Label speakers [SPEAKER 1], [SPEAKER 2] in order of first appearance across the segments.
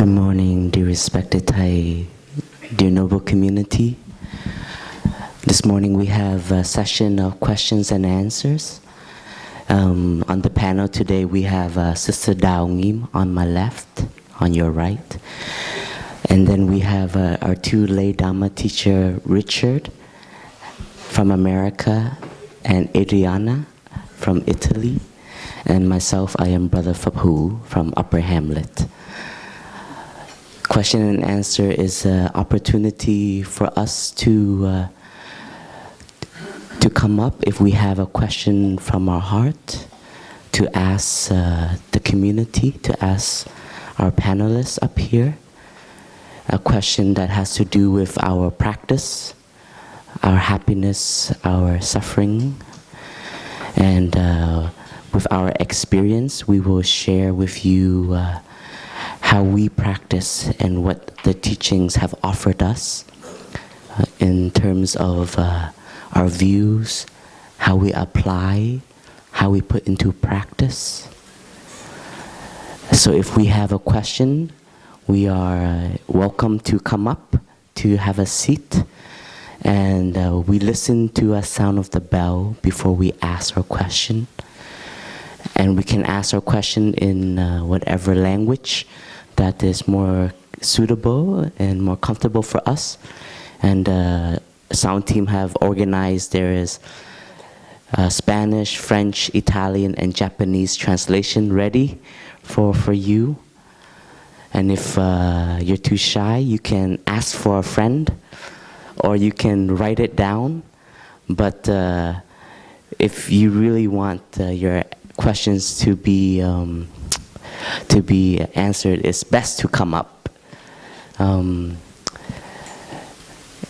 [SPEAKER 1] morning, dear respected Thai, dear noble community. This morning we have a session of questions and answers. On the panel today we have Sister Dao Ngim on my left, on your right. And then we have our two lay Dhamma teacher, Richard from America and Adriana from Italy. And myself, I am Brother Phaphu from Upper Hamlet. Question and answer is an opportunity for us to come up if we have a question from our heart, to ask the community, to ask our panelists up here, a question that has to do with our practice, our happiness, our suffering, and with our experience, we will share with you how we practice and what the teachings have offered us in terms of our views, how we apply, how we put into practice. So if we have a question, we are welcome to come up, to have a seat, and we listen to a sound of the bell before we ask our question. And we can ask our question in whatever language that is more suitable and more comfortable for us. And sound team have organized, there is Spanish, French, Italian, and Japanese translation ready for you. And if you're too shy, you can ask for a friend, or you can write it down. But if you really want your questions to be answered, it's best to come up. And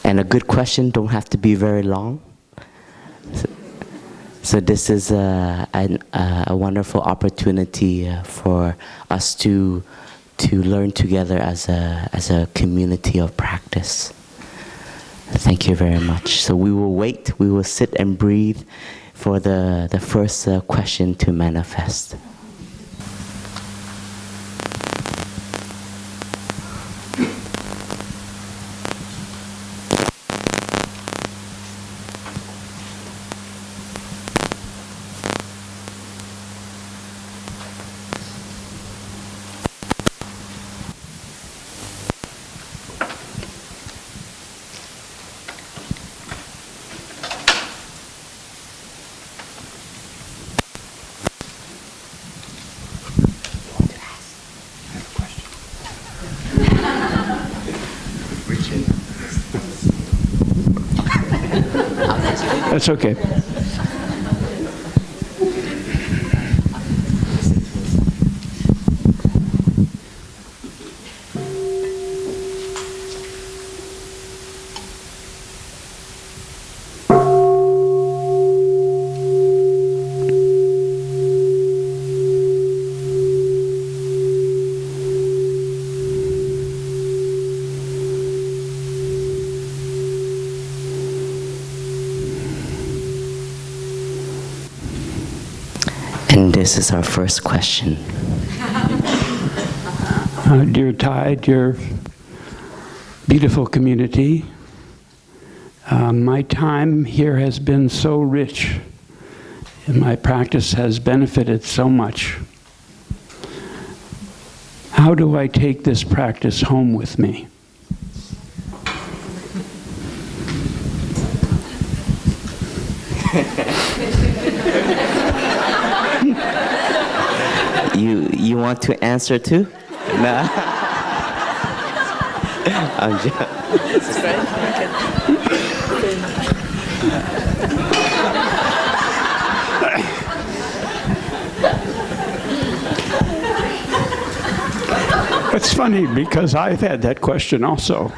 [SPEAKER 1] a good question don't have to be very long. So this is a wonderful opportunity for us to learn together as a community of practice. Thank you very much. So we will wait, we will sit and breathe for the first question to manifest.
[SPEAKER 2] That's okay.
[SPEAKER 1] And this is our first question.
[SPEAKER 2] Dear Thai, dear beautiful community, my time here has been so rich, and my practice has benefited so much. How do I take this practice home with me?
[SPEAKER 1] You want to answer too? No. I'm just.
[SPEAKER 2] It's funny because I've had that question also.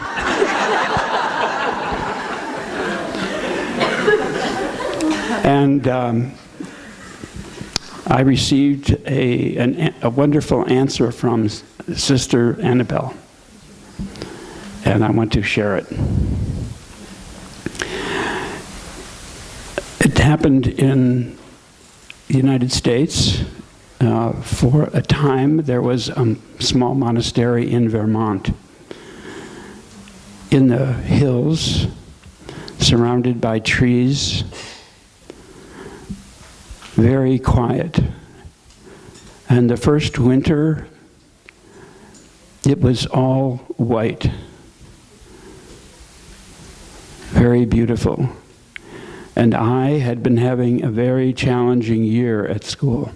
[SPEAKER 2] And I received a wonderful answer from Sister Annabelle, and I want to share it. It happened in the United States for a time, there was a small monastery in Vermont, in the hills, surrounded by trees, very quiet. And the first winter, it was all white, very beautiful. And I had been having a very challenging year at school.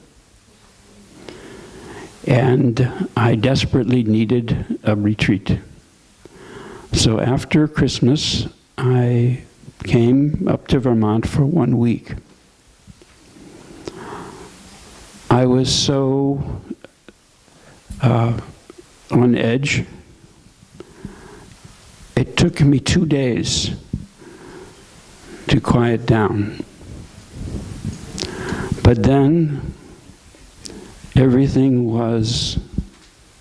[SPEAKER 2] And I desperately needed a retreat. So after Christmas, I came up to Vermont for 1 week. I was so on edge. It took me 2 days to quiet down. But then everything was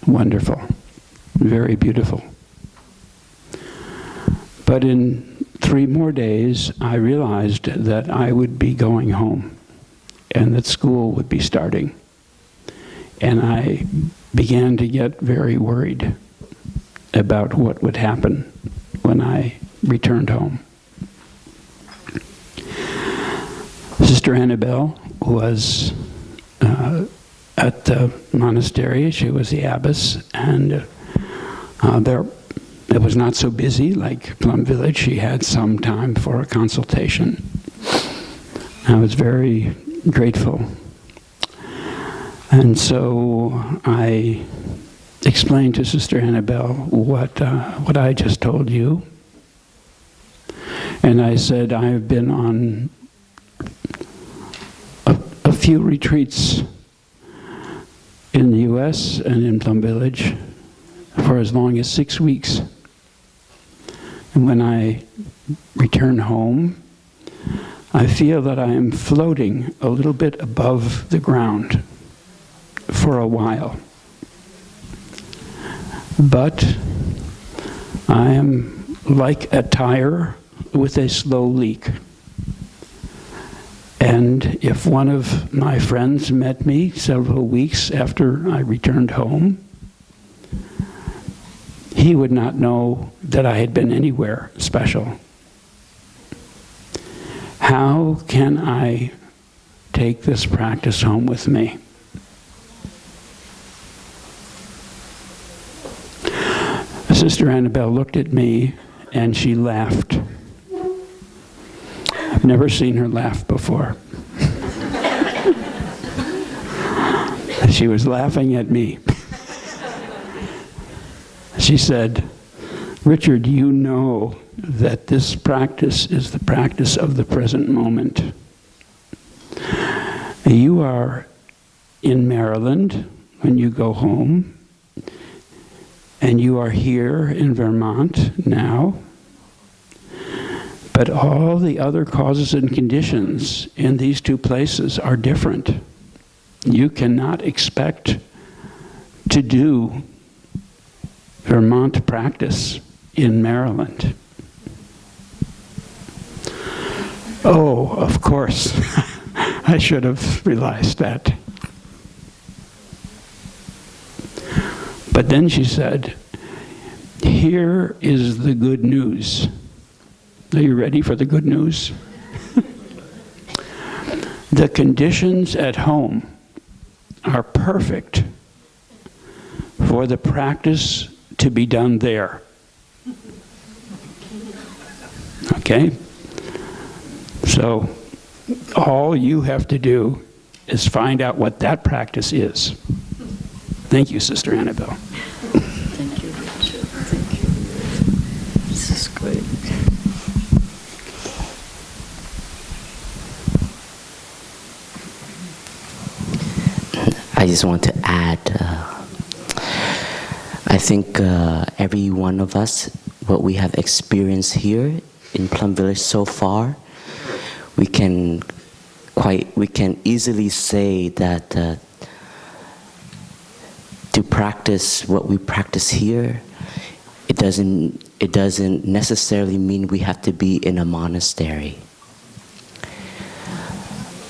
[SPEAKER 2] wonderful, very beautiful. But in 3 more days, I realized that I would be going home and that school would be starting. And I began to get very worried about what would happen when I returned home. Sister Annabelle was at the monastery. She was the abbess, and it was not so busy like Plum Village. She had some time for a consultation. I was very grateful. And so I explained to Sister Annabelle what I just told you. And I said, I have been on a few retreats in the US and in Plum Village for as long as 6 weeks. And when I return home, I feel that I am floating a little bit above the ground for a while. But I am like a tire with a slow leak. And if one of my friends met me several weeks after I returned home, he would not know that I had been anywhere special. How can I take this practice home with me? Sister Annabelle looked at me and she laughed. I've never seen her laugh before. She was laughing at me. She said, Richard, you know that this practice is the practice of the present moment. You are in Maryland when you go home, and you are here in Vermont now, but all the other causes and conditions in these two places are different. You cannot expect to do Vermont practice in Maryland. Oh, of course. I should have realized that. But then she said, here is the good news. Are you ready for the good news? The conditions at home are perfect for the practice to be done there. Okay? So all you have to do is find out what that practice is. Thank you, Sister Annabelle.
[SPEAKER 3] Thank you, Richard. Thank you. This is great.
[SPEAKER 1] I just want to add, I think every one of us, what we have experienced here in Plum Village so far, we can easily say that to practice what we practice here, it doesn't necessarily mean we have to be in a monastery.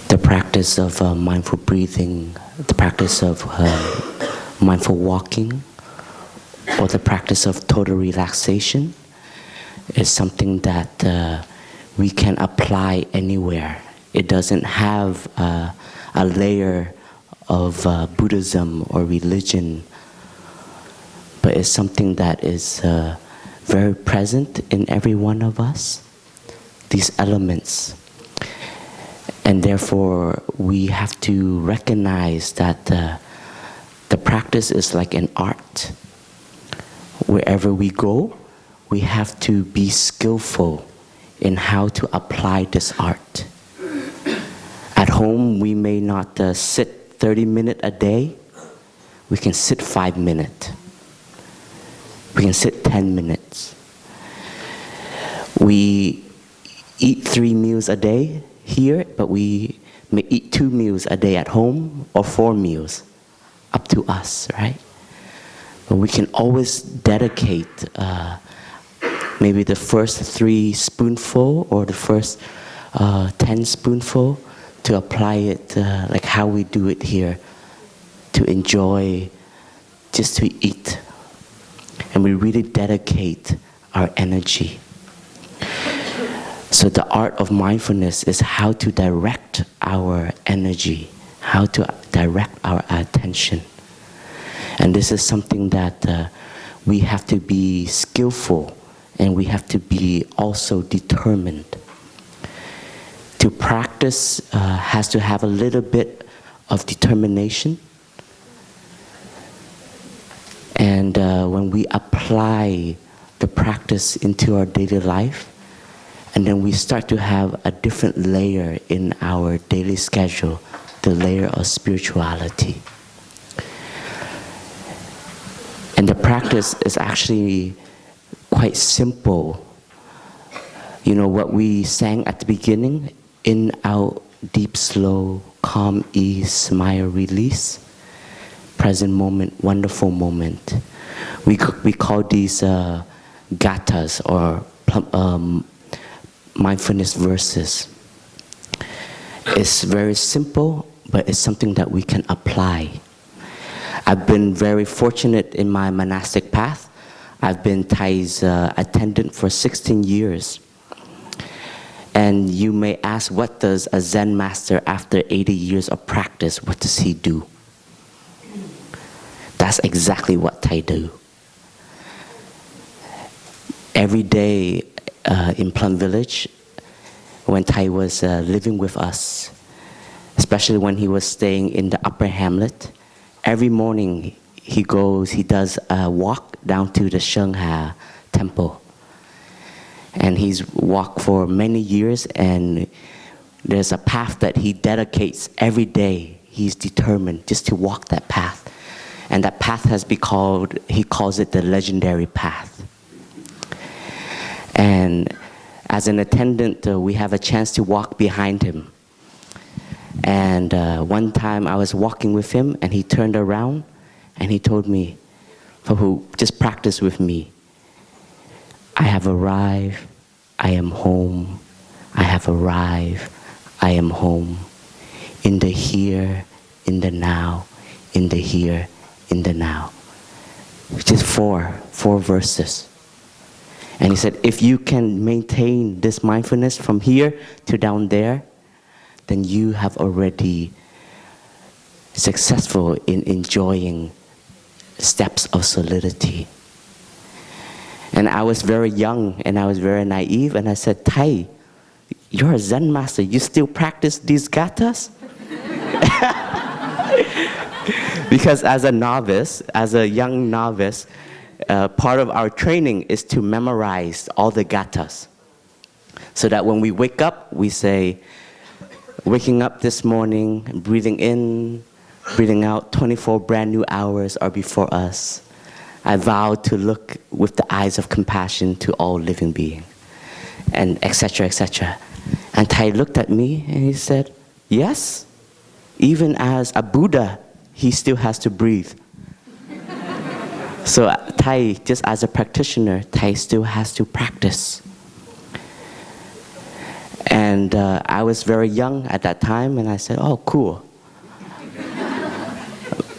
[SPEAKER 1] The practice of mindful breathing, the practice of mindful walking, or the practice of total relaxation is something that we can apply anywhere. It doesn't have a layer of Buddhism or religion, but it's something that is very present in every one of us, these elements. And therefore, we have to recognize that the practice is like an art. Wherever we go, we have to be skillful in how to apply this art. At home, we may not sit 30 minutes a day. We can sit 5 minutes. We can sit 10 minutes. We eat 3 meals a day here, but we may eat 2 meals a day at home or 4 meals. Up to us, right? But we can always dedicate maybe the first 3 spoonful or the first 10 spoonful to apply it like how we do it here, to enjoy, just to eat. And we really dedicate our energy. So the art of mindfulness is how to direct our energy, how to direct our attention. And this is something that we have to be skillful, and we have to be also determined. To practice has to have a little bit of determination. And when we apply the practice into our daily life, and then we start to have a different layer in our daily schedule, the layer of spirituality. And the practice is actually quite simple. You know, what we sang at the beginning, in, out, deep, slow, calm, ease, smile, release, present moment, wonderful moment. We call these gathas or mindfulness verses. It's very simple, but it's something that we can apply. I've been very fortunate in my monastic path. I've been Thai's attendant for 16 years. And you may ask, what does a Zen master after 80 years of practice, what does he do? That's exactly what Thai do. Every day in Plum village, when Thai was living with us, especially when he was staying in the upper hamlet, every morning he does a walk down to the Shengha temple. And he's walked for many years, and there's a path that he dedicates every day. He's determined just to walk that path. And that path has been called, he calls it the legendary path. And as an attendant, we have a chance to walk behind him. And one time I was walking with him, and he turned around and he told me, Prabhu, just practice with me. I have arrived, I am home. I have arrived, I am home. In the here, in the now, in the here, in the now. Just four verses. And he said, if you can maintain this mindfulness from here to down there, then you have already successful in enjoying steps of solidity. And I was very young and I was very naive, and I said, Thai, you're a Zen master, you still practice these gathas? Because as a novice, as a young novice, part of our training is to memorize all the gathas. So that when we wake up, we say, waking up this morning, breathing in, breathing out, 24 brand new hours are before us. I vow to look with the eyes of compassion to all living beings, and etc., etc. And Thai looked at me and he said, yes, even as a Buddha, he still has to breathe. So Thai, just as a practitioner, Thai still has to practice. And I was very young at that time, and I said, oh, cool.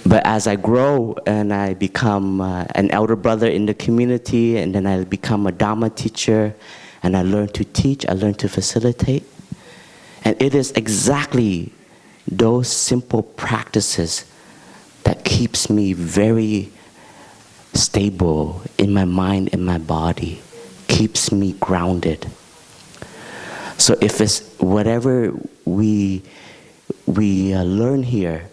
[SPEAKER 1] But as I grow and I become an elder brother in the community, and then I become a Dharma teacher, and I learn to teach, I learn to facilitate. And it is exactly those simple practices that keeps me very stable in my mind and my body, keeps me grounded. So if it's whatever we learn here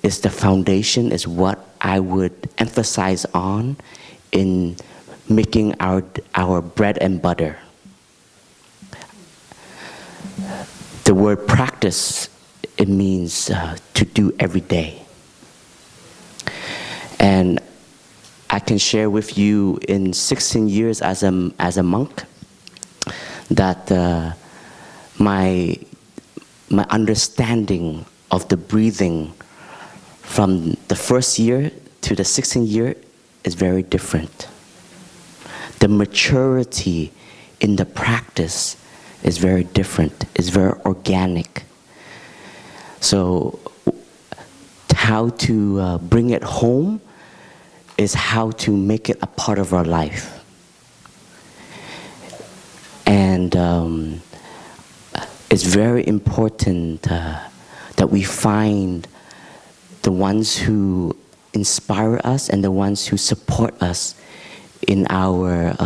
[SPEAKER 1] is the foundation, is what I would emphasize on in making our bread and butter. The word practice, it means to do every day. And I can share with you in 16 years as a monk that my understanding of the breathing from the first year to the 16th year is very different. The maturity in the practice is very different. It's very organic. So how to bring it home is how to make it a part of our life. And it's very important that we find the ones who inspire us and the ones who support us in our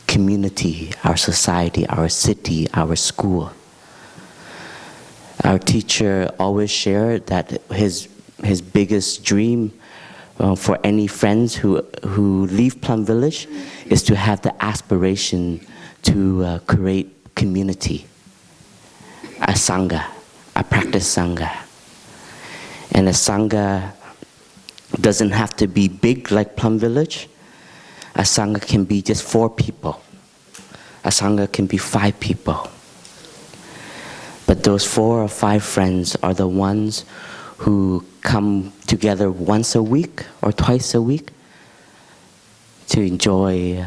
[SPEAKER 1] community, our society, our city, our school. Our teacher always shared that his biggest dream for any friends who leave Plum Village is to have the aspiration to create community, a sangha, a practice sangha. And a sangha doesn't have to be big like Plum Village. A sangha can be just 4 people. A sangha can be 5 people. But those 4 or 5 friends are the ones who come together once a week or twice a week to enjoy,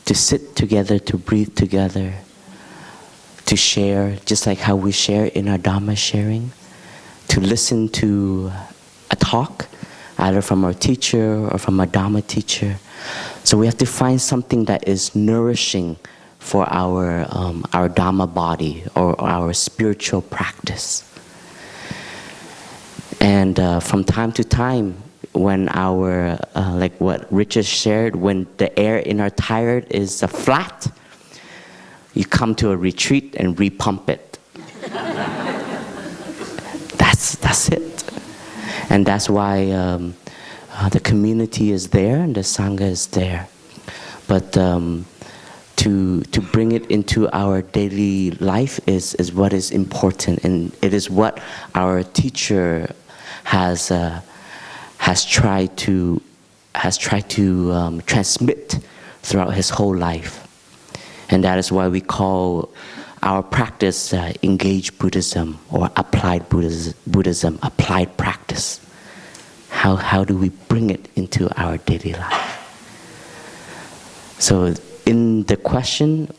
[SPEAKER 1] to sit together, to breathe together, to share, just like how we share in our Dharma sharing, to listen to a talk, either from our teacher or from a Dharma teacher. So we have to find something that is nourishing for our Dharma body or our spiritual practice. And from time to time, when our, like what Richard shared, when the air in our tire is flat, you come to a retreat and repump it. That's it. And that's why the community is there and the Sangha is there. But to bring it into our daily life is what is important, and it is what our teacher has tried to transmit throughout his whole life. And that is why we call our practice engaged Buddhism or applied Buddhism, applied practice. How do we bring it into our daily life? So in the question,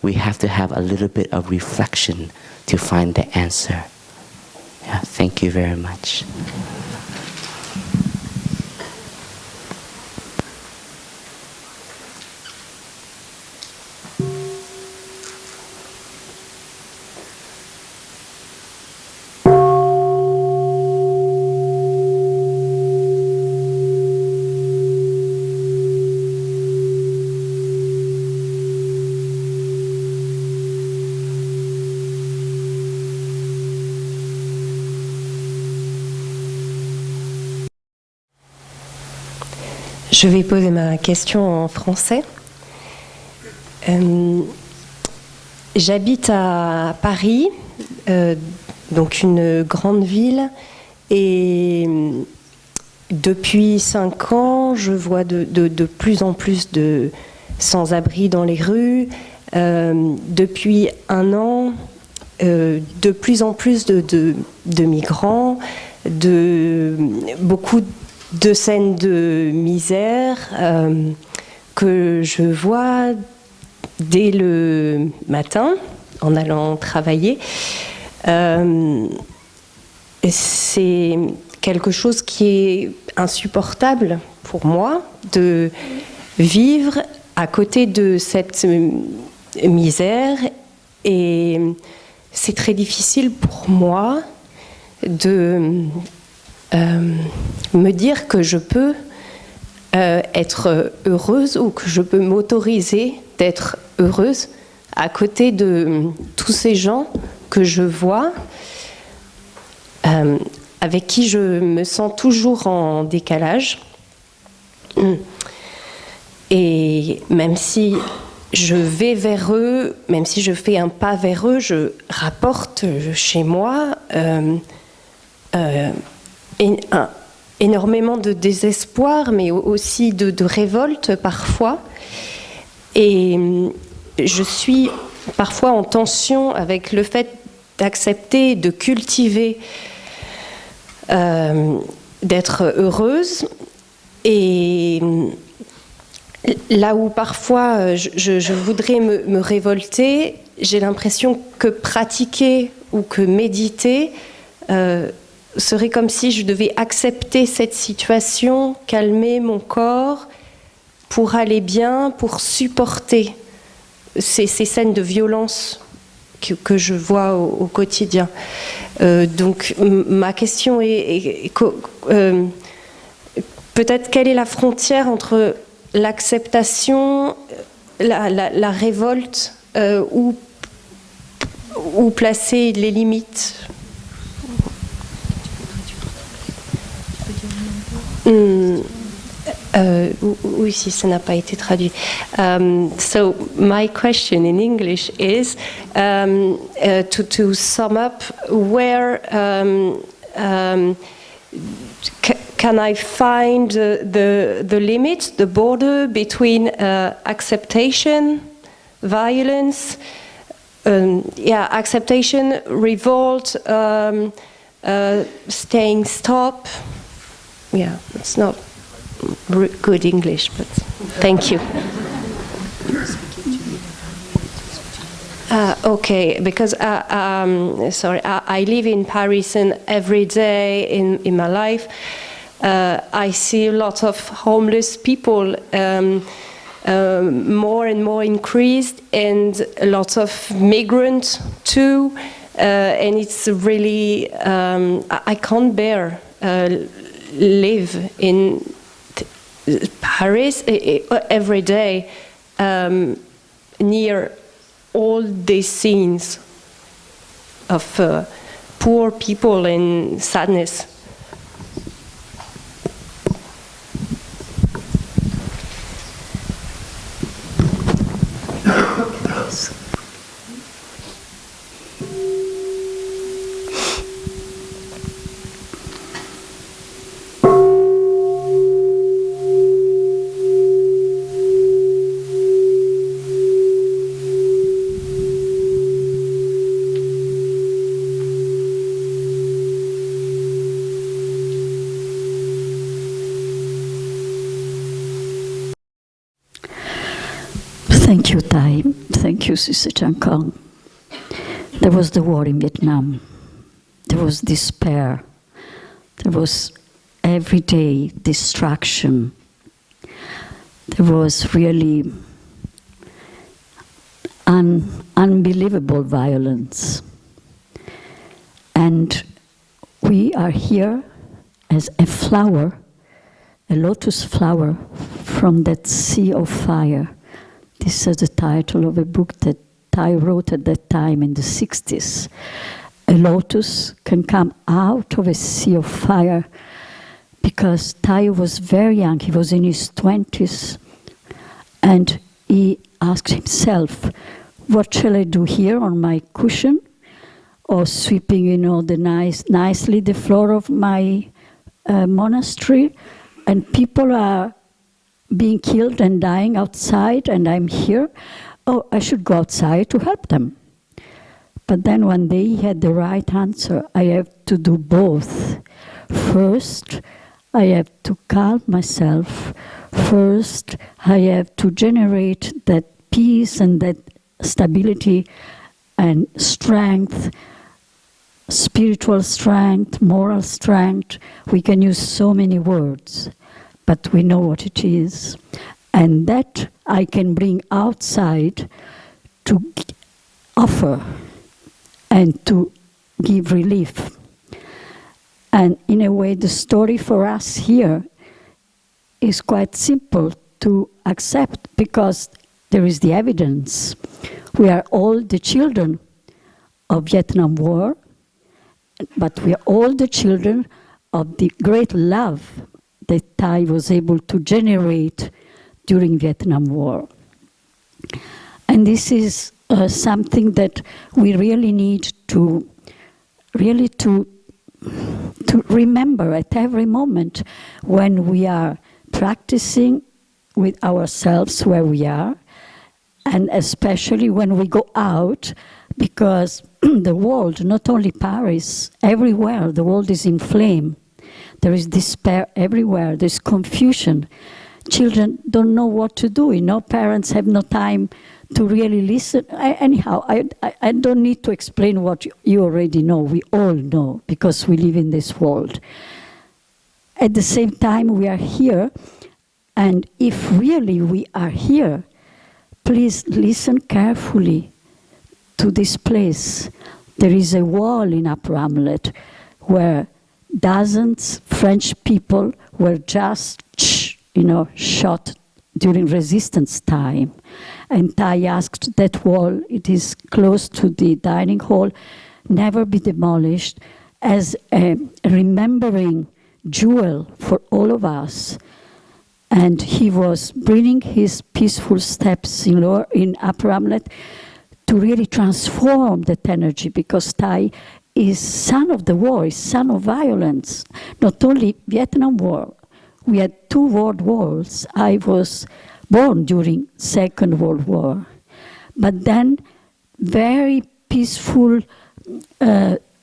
[SPEAKER 1] we have to have a little bit of reflection to find the answer. Yeah, thank you very much.
[SPEAKER 4] Je vais poser ma question en français. J'habite à Paris, donc une grande ville, et depuis 5 ans, je vois de plus en plus de sans-abri dans les rues. Depuis 1 an, de plus en plus de migrants, beaucoup de scènes de misère que je vois dès le matin en allant travailler. C'est quelque chose qui est insupportable pour moi, de vivre à côté de cette misère, et c'est très difficile pour moi de me dire que je peux être heureuse, ou que je peux m'autoriser d'être heureuse à côté de tous ces gens que je vois, avec qui je me sens toujours en décalage. Et même si je vais vers eux, même si je fais un pas vers eux, je rapporte chez moi énormément de désespoir, mais aussi de révolte parfois. Et je suis parfois en tension avec le fait d'accepter, de cultiver, d'être heureuse. Et là où parfois je voudrais me révolter, j'ai l'impression que pratiquer ou que méditer serait comme si je devais accepter cette situation, calmer mon corps pour aller bien, pour supporter ces scènes de violence que je vois au quotidien. Donc ma question est peut-être quelle est la frontière entre l'acceptation, la révolte, où placer les limites. Oui, si ça n'a pas été traduit. So my question in English is to sum up, where can I find the limit, the border between acceptation, violence, acceptation, revolt, staying stop. Yeah, it's not good English, but thank you. Okay, because I live in Paris, and every day in my life I see a lot of homeless people, more and more increased, and a lot of migrants too, and it's really I can't bear live in Paris every day near all these scenes of poor people in sadness.
[SPEAKER 3] Thank you, Tai. Thank you, Sister Chan Kong. There was the war in Vietnam. There was despair. There was everyday distraction. There was really unbelievable violence. And we are here as a flower, a lotus flower from that sea of fire. This is the title of a book that Tai wrote at that time in the 60s. A lotus can come out of a sea of fire, because Tai was very young, he was in his 20s, and he asked himself, what shall I do here on my cushion, or sweeping, nicely the floor of my monastery, and people are being killed and dying outside, and I'm here. Oh, I should go outside to help them. But then one day he had the right answer. I have to do both. First, I have to calm myself. First, I have to generate that peace and that stability and strength, spiritual strength, moral strength. We can use so many words, but we know what it is. And that I can bring outside to offer and to give relief. And in a way, the story for us here is quite simple to accept, because there is the evidence. We are all the children of Vietnam War, but we are all the children of the great love that Thai was able to generate during Vietnam War. And this is something that we really need to remember at every moment when we are practicing with ourselves where we are, and especially when we go out, because the world, not only Paris, everywhere, the world is in flame. There is despair everywhere, there's confusion. Children don't know what to do, parents have no time to really listen. I don't need to explain what you already know. We all know, because we live in this world. At the same time, we are here, and if really we are here, please listen carefully to this place. There is a wall in Upper Hamlet where dozens French people were just, shot during resistance time. And Thai asked that wall, it is close to the dining hall, never be demolished, as a remembering jewel for all of us. And he was bringing his peaceful steps in Upper Hamlet to really transform that energy, because Thai is son of the war, is son of violence. Not only Vietnam War, we had 2 world wars. I was born during Second World War. But then very peaceful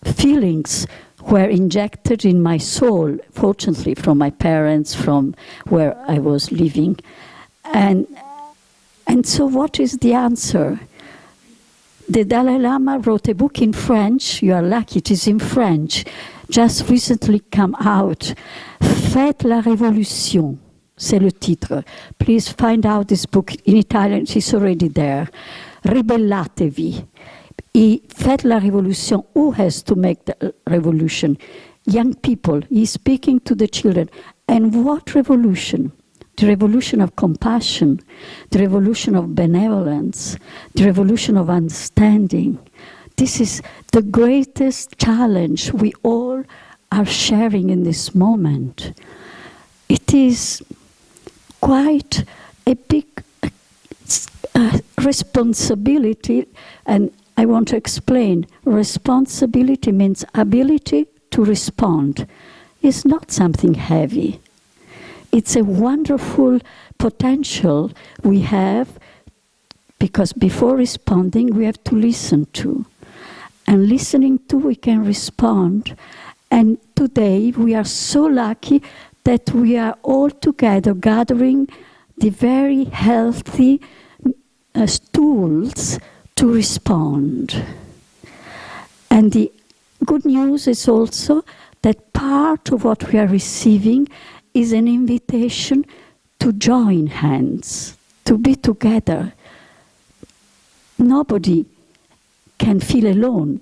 [SPEAKER 3] feelings were injected in my soul, fortunately from my parents, from where I was living. And so what is the answer? The Dalai Lama wrote a book in French. You are lucky, it is in French. Just recently come out. Faites la révolution. C'est le titre. Please find out this book in Italian. It's already there. Ribellatevi. Faites la révolution. Who has to make the revolution? Young people. He's speaking to the children. And what revolution? The revolution of compassion, the revolution of benevolence, the revolution of understanding. This is the greatest challenge we all are sharing in this moment. It is quite a big responsibility, and I want to explain. Responsibility means ability to respond. It's not something heavy. It's a wonderful potential we have, because before responding, we have to listen to. And listening to, we can respond. And today, we are so lucky that we are all together gathering the very healthy tools to respond. And the good news is also that part of what we are receiving is an invitation to join hands, to be together. Nobody can feel alone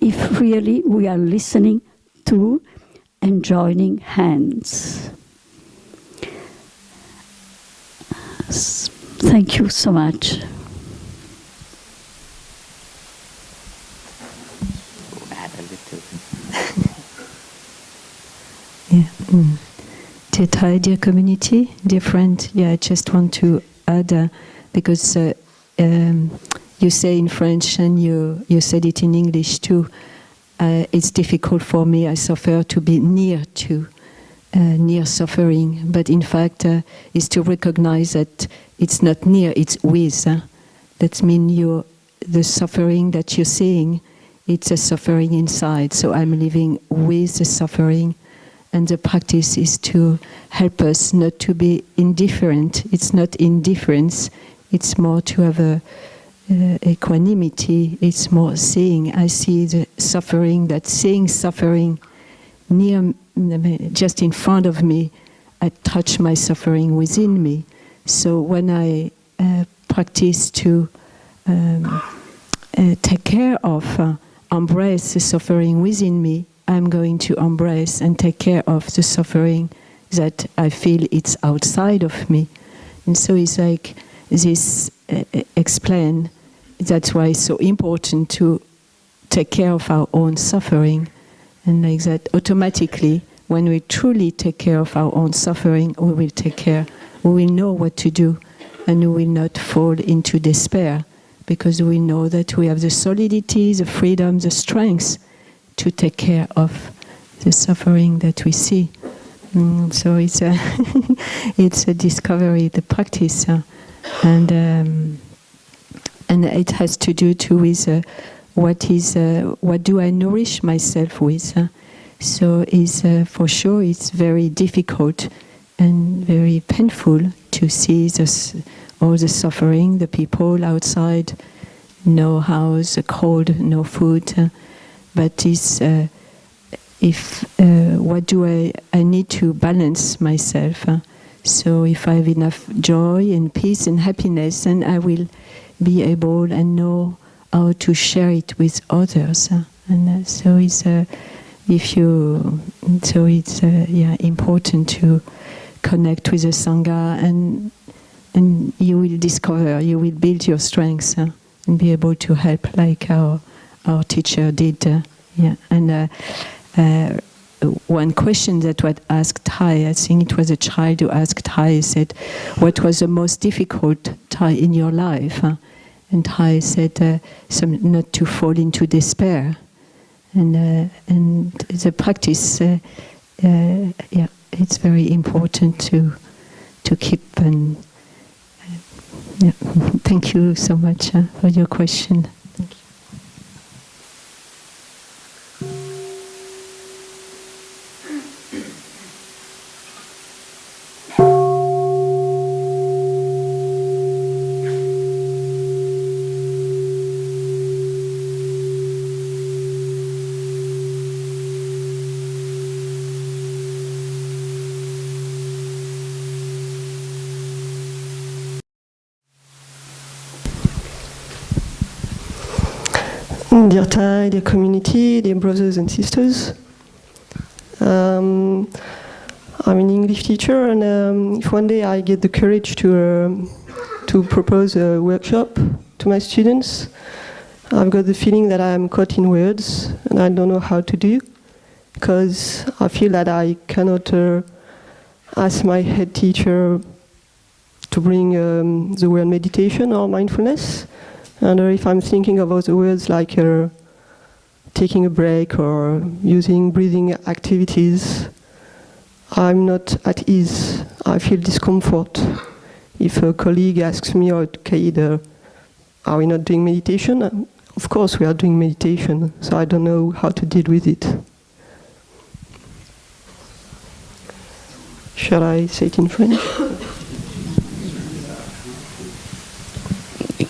[SPEAKER 3] if really we are listening to and joining hands. Thank you so much.
[SPEAKER 1] Add a little.
[SPEAKER 5] Yeah. Dear Thai, dear community, dear friend, I just want to add, because you say in French and you said it in English too, it's difficult for me, I suffer, to be near to, near suffering, but in fact is to recognize that it's not near, it's with. That means the suffering that you're seeing, it's a suffering inside, so I'm living with the suffering. And the practice is to help us not to be indifferent. It's not indifference. It's more to have equanimity. It's more seeing. I see the suffering, that seeing suffering near, just in front of me, I touch my suffering within me. So when I practice to take care of, embrace the suffering within me, I'm going to embrace and take care of the suffering that I feel it's outside of me. And so it's like this explain, that's why it's so important to take care of our own suffering. And like that, automatically, when we truly take care of our own suffering, we will know what to do, and we will not fall into despair, because we know that we have the solidity, the freedom, the strength to take care of the suffering that we see. So it's a, it's a discovery, the practice, and it has to do too with what do I nourish myself with. So is for sure it's very difficult and very painful to see this, all the suffering, the people outside, no house, cold, no food. But it's what do I need to balance myself. So if I have enough joy and peace and happiness, then I will be able and know how to share it with others. And so it's important to connect with the Sangha, and you will discover, you will build your strengths and be able to help, like our teacher did. And one question that was asked Thai, I think it was a child who asked Thai, said, "What was the most difficult, Thai, in your life?" And Thai said, not to fall into despair. And the practice, it's very important to keep. And thank you so much for your question. Thank you.
[SPEAKER 6] Dear Thai, dear community, dear brothers and sisters, I'm an English teacher, and if one day I get the courage to propose a workshop to my students, I've got the feeling that I'm caught in words and I don't know how to do, because I feel that I cannot ask my head teacher to bring the word meditation or mindfulness. And if I'm thinking of other words like taking a break or using breathing activities, I'm not at ease. I feel discomfort. If a colleague asks me, or Kaid, are we not doing meditation? Of course we are doing meditation, so I don't know how to deal with it. Shall I say it in French?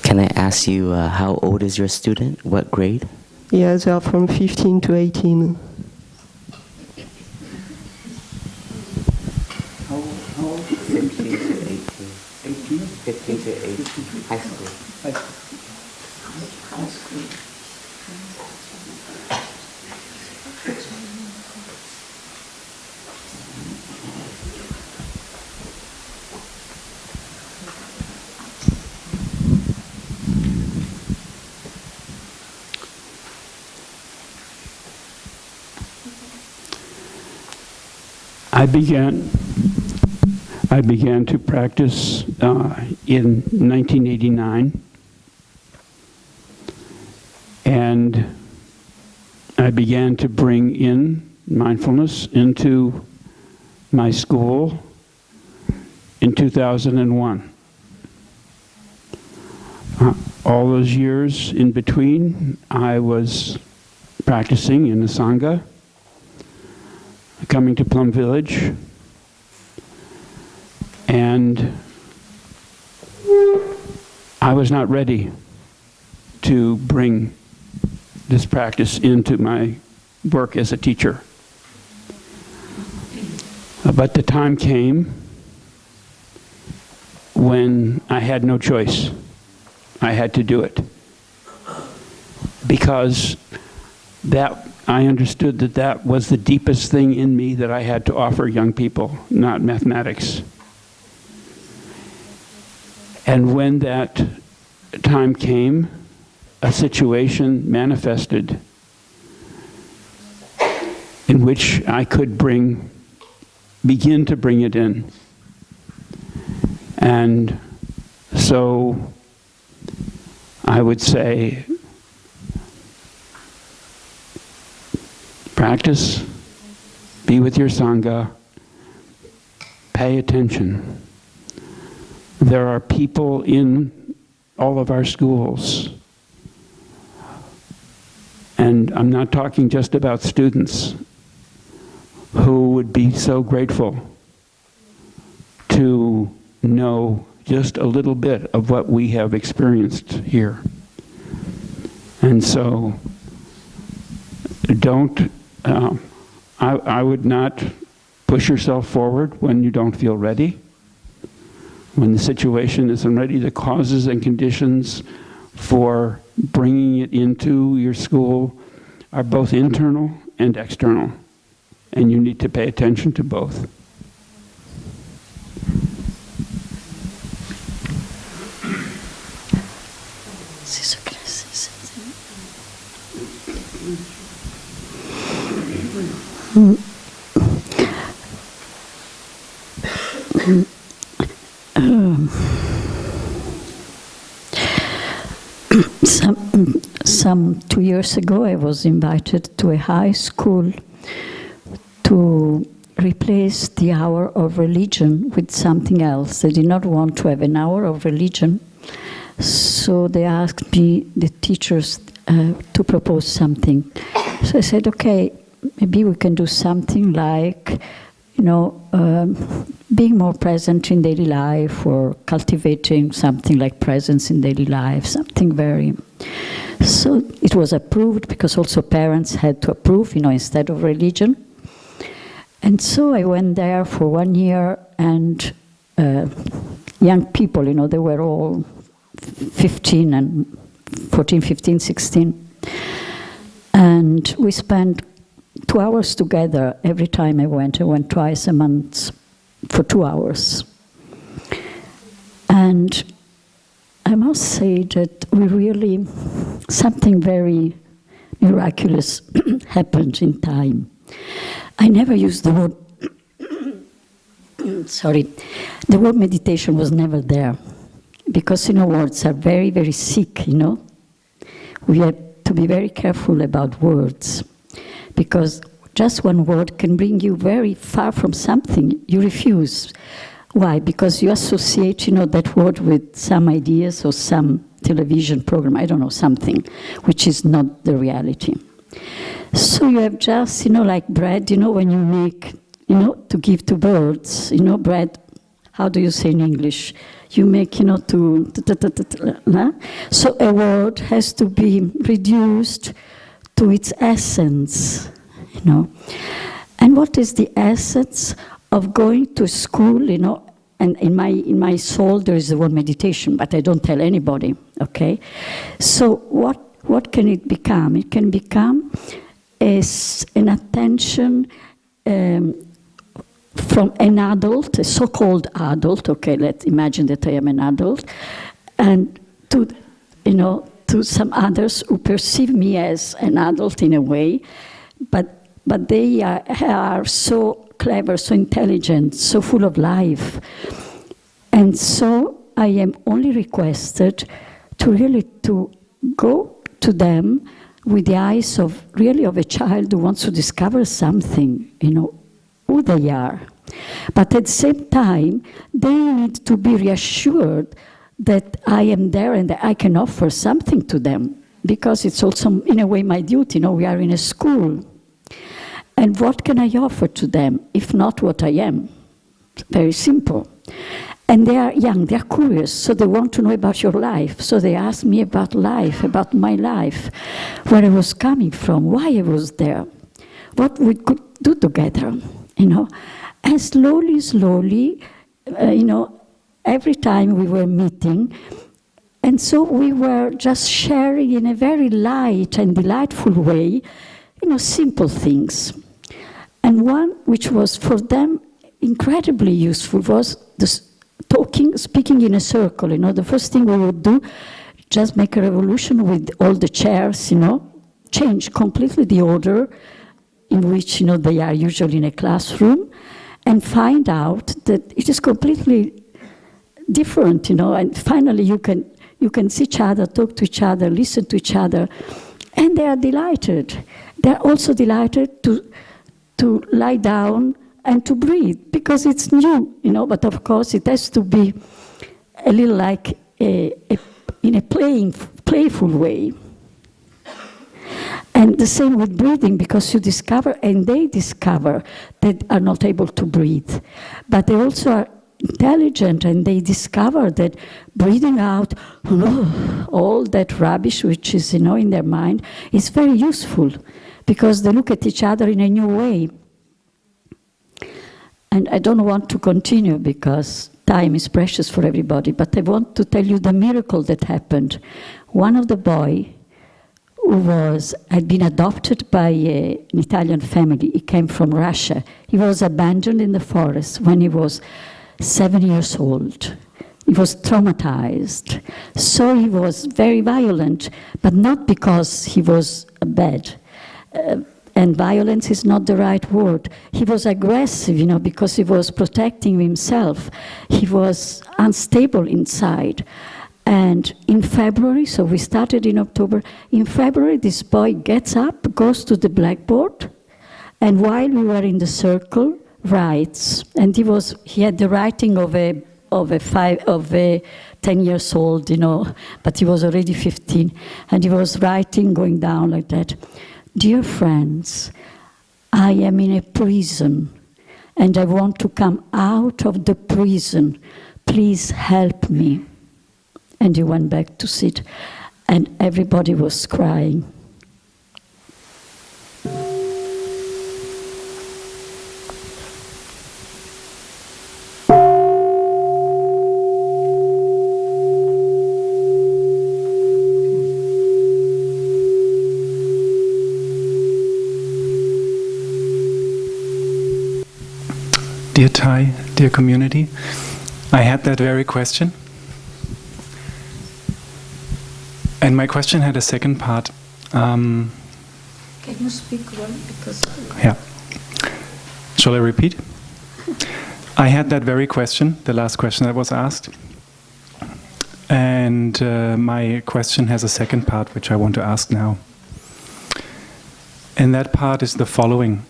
[SPEAKER 1] Can I ask you, how old is your student? What grade?
[SPEAKER 6] Yeah, they are from 15 to 18.
[SPEAKER 1] How old? 15 to 18. 18? 15 to 18. High school. High school.
[SPEAKER 2] I began to practice in 1989, and I began to bring in mindfulness into my school in 2001. All those years in between, I was practicing in the Sangha, coming to Plum Village, and I was not ready to bring this practice into my work as a teacher. But the time came when I had no choice. I had to do it. Because that I understood that that was the deepest thing in me that I had to offer young people, not mathematics. And when that time came, a situation manifested in which I could begin to bring it in. And so I would say, practice, be with your Sangha, pay attention. There are people in all of our schools, and I'm not talking just about students, who would be so grateful to know just a little bit of what we have experienced here. And so don't, I would not push yourself forward when you don't feel ready. When the situation isn't ready, the causes and conditions for bringing it into your school are both internal and external. And you need to pay attention to both.
[SPEAKER 3] Some 2 years ago, I was invited to a high school to replace the hour of religion with something else. They did not want to have an hour of religion, so they asked me, the teachers, to propose something. So I said, okay, maybe we can do something like, being more present in daily life, or cultivating something like presence in daily life, something very... So it was approved, because also parents had to approve, instead of religion. And so I went there for 1 year, and young people, they were all 15 and 14, 15, 16. And we spent 2 hours together every time I went. I went twice a month for 2 hours. And I must say that something very miraculous happened in time. I never used the word, the word meditation was never there. Because, words are very, very sick, We have to be very careful about words. Because just one word can bring you very far from something you refuse. Why? Because you associate, that word with some ideas or some television program, I don't know, something, which is not the reality. So you have just, like bread, when you make, to give to birds, bread, how do you say in English? You make, So a word has to be reduced to its essence, And what is the essence of going to school, And in my soul there is the word meditation, but I don't tell anybody, okay? So what can it become? It can become an attention from an adult, a so-called adult, okay, let's imagine that I am an adult, and to some others who perceive me as an adult in a way, but they are so clever, so intelligent, so full of life. And so I am only requested to really to go to them with the eyes of a child who wants to discover something, who they are. But at the same time, they need to be reassured that I am there and that I can offer something to them, because it's also, in a way, my duty. We are in a school. And what can I offer to them, if not what I am? Very simple. And they are young, they are curious, so they want to know about your life. So they ask me about life, about my life, where I was coming from, why I was there, what we could do together, you know. And slowly, you know, every time we were meeting, and so we were just sharing in a very light and delightful way, you know, simple things. And one which was for them incredibly useful was this speaking in a circle. You know, the first thing we would do, just make a revolution with all the chairs, you know, change completely the order in which, you know, they are usually in a classroom, and find out that it is completely different, you know, and finally you can see each other, talk to each other, listen to each other, and they are delighted. They are also delighted to lie down and to breathe, because it's new, you know, but of course it has to be a little like in a playful way. And the same with breathing, because you discover, and they discover, that are not able to breathe. But they also are intelligent, and they discover that breathing out all that rubbish which is, you know, in their mind is very useful, because they look at each other in a new way. And I don't want to continue because time is precious for everybody, but I want to tell you the miracle that happened. One of the boys who had been adopted by an Italian family, he came from Russia. He was abandoned in the forest when he was 7 years old. He was traumatized. So he was very violent, but not because he was bad. And violence is not the right word. He was aggressive, you know, because he was protecting himself. He was unstable inside. And in February, so we started in October, in February this boy gets up, goes to the blackboard, and while we were in the circle, writes. And he had the writing of a 10 years old, you know, but he was already 15. And he was writing, going down like that. Dear friends, I am in a prison and I want to come out of the prison. Please help me. And he went back to sit, and everybody was crying.
[SPEAKER 7] Dear Thai, dear community, I had that very question. And my question had a second part.
[SPEAKER 3] Can you speak well? Because
[SPEAKER 7] yeah. Shall I repeat? I had that very question, the last question that was asked. And my question has a second part, which I want to ask now. And that part is the following.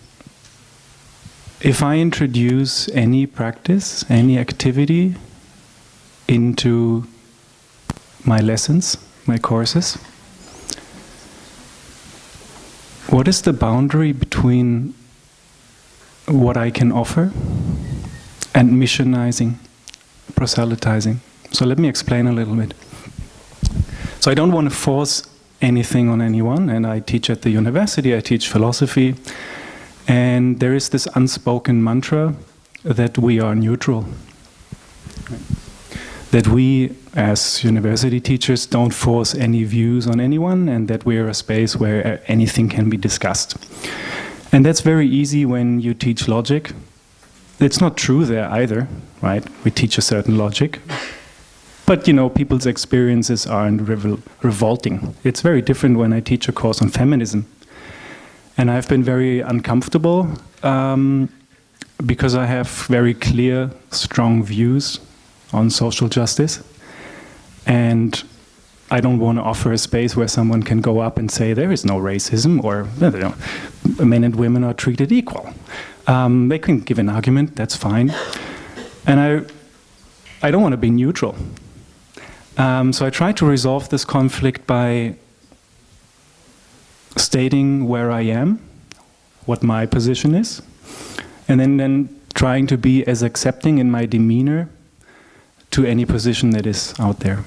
[SPEAKER 7] If I introduce any practice, any activity into my lessons, my courses, what is the boundary between what I can offer and missionizing, proselytizing? So let me explain a little bit. So I don't want to force anything on anyone, and I teach at the university, I teach philosophy, and there is this unspoken mantra that we are neutral. That we, as university teachers, don't force any views on anyone, and that we're a space where anything can be discussed. And that's very easy when you teach logic. It's not true there either, right? We teach a certain logic. But, you know, people's experiences aren't revolting. It's very different when I teach a course on feminism. And I've been very uncomfortable because I have very clear, strong views on social justice. And I don't want to offer a space where someone can go up and say there is no racism, or you know, men and women are treated equal. They can give an argument, that's fine. And I don't want to be neutral. So I try to resolve this conflict by stating where I am, what my position is, and then trying to be as accepting in my demeanor to any position that is out there.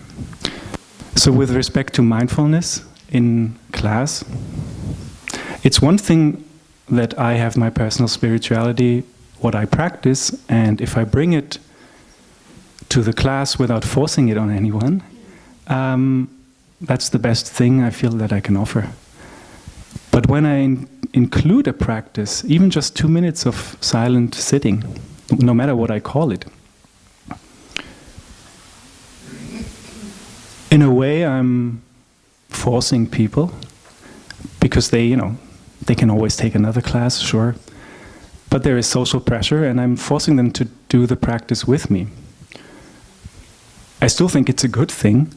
[SPEAKER 7] So with respect to mindfulness in class, it's one thing that I have my personal spirituality, what I practice, and if I bring it to the class without forcing it on anyone, that's the best thing I feel that I can offer. But when I include a practice, even just 2 minutes of silent sitting, no matter what I call it, in a way I'm forcing people, because they can always take another class, sure, but there is social pressure and I'm forcing them to do the practice with me. I still think it's a good thing,